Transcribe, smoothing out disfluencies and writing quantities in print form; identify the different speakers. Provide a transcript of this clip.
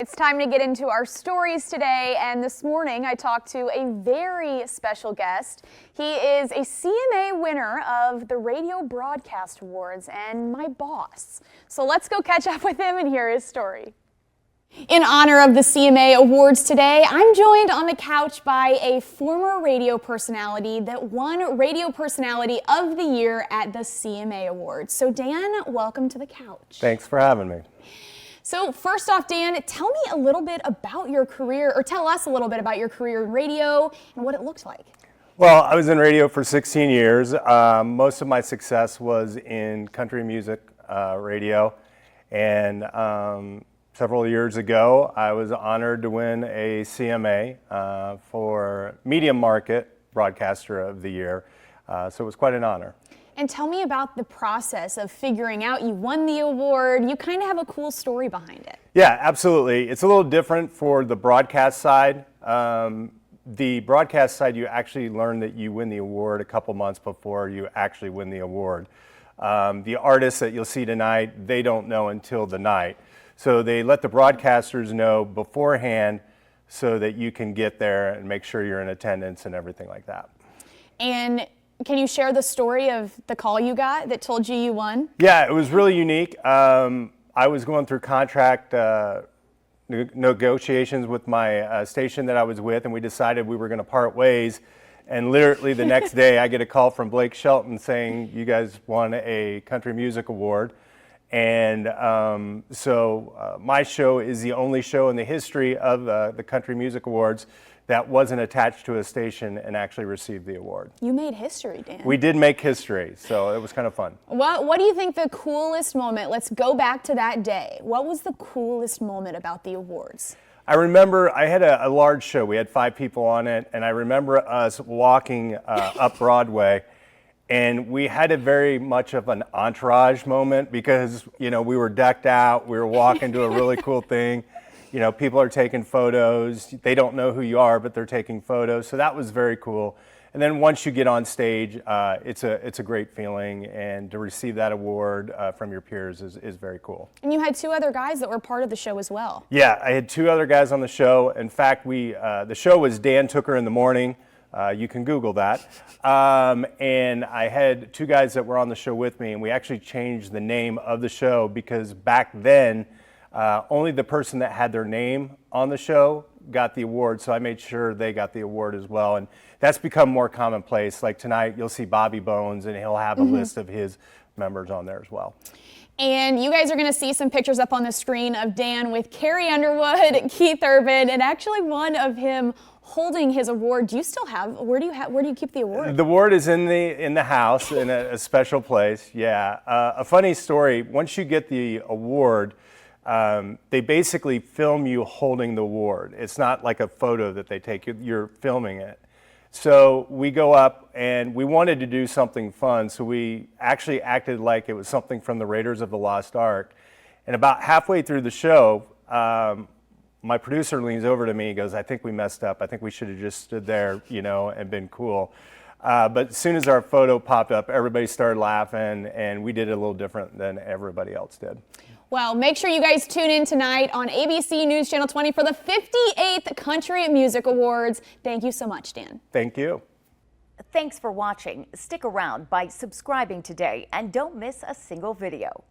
Speaker 1: It's time to get into our stories today, and this morning I talked to a very special guest. He is a CMA winner of the Radio Broadcast Awards and my boss. So let's go catch up with him and hear his story. In honor of the CMA Awards today, I'm joined on the couch by a former radio personality that won Radio Personality of the Year at the CMA Awards. So Dan, welcome to the couch.
Speaker 2: Thanks for having me.
Speaker 1: So first off, Dan, tell me a little bit about your career, or tell us a little bit about your career in radio and what it looked like.
Speaker 2: Well, I was in radio for 16 years. Most of my success was in country music radio, and several years ago, I was honored to win a CMA for Medium Market Broadcaster of the Year, so it was quite an honor.
Speaker 1: And tell me about the process of figuring out you won the award. You kind of have a cool story behind it.
Speaker 2: Yeah, absolutely. It's a little different for the broadcast side. The broadcast side, you actually learn that you win the award a couple months before you actually win the award. The artists that you'll see tonight, they don't know until the night. So they let the broadcasters know beforehand so that you can get there and make sure you're in attendance and everything like that.
Speaker 1: And can you share the story of the call you got that told you won?
Speaker 2: Yeah, it was really unique. I was going through contract negotiations with my station that I was with, and we decided we were going to part ways. And literally the next day, I get a call from Blake Shelton saying, "You guys won a country music award." And so my show is the only show in the history of the Country Music Awards that wasn't attached to a station and actually received the award.
Speaker 1: You made history, Dan.
Speaker 2: We did make history, so it was kind of fun.
Speaker 1: What do you think the coolest moment, let's go back to that day. What was the coolest moment about the awards?
Speaker 2: I remember I had a large show. We had 5 people on it, and I remember us walking up Broadway, and we had a very much of an entourage moment because, you know, we were decked out, we were walking to a really cool thing. You know, people are taking photos. They don't know who you are, but they're taking photos. So that was very cool. And then once you get on stage, it's a great feeling, and to receive that award from your peers is very cool. And
Speaker 1: you had 2 other guys that were part of the show as well.
Speaker 2: Yeah, I had 2 other guys on the show. In fact, the show was Dan Took Her in the Morning. You can Google that. And I had 2 guys that were on the show with me, and we actually changed the name of the show because back then, only the person that had their name on the show got the award, so I made sure they got the award as well. And that's become more commonplace. Like tonight, you'll see Bobby Bones, and he'll have a list of his members on there as well.
Speaker 1: And you guys are going to see some pictures up on the screen of Dan with Carrie Underwood, Keith Urban, and actually one of him holding his award. Do you still have? Where do you keep the award?
Speaker 2: The award is in the house in a special place. Yeah. A funny story. Once you get the award, they basically film you holding the award. It's not like a photo that they take. You're filming it. So we go up, and we wanted to do something fun, so we actually acted like it was something from the Raiders of the Lost Ark. And about halfway through the show, my producer leans over to me. He goes, "I think we messed up. I think we should have just stood there, you know, and been cool." But as soon as our photo popped up, everybody started laughing, and we did it a little different than everybody else did.
Speaker 1: Well, make sure you guys tune in tonight on ABC News Channel 20 for the 58th Country Music Awards. Thank you so much, Dan.
Speaker 2: Thank you.
Speaker 3: Thanks for watching. Stick around by subscribing today and don't miss a single video.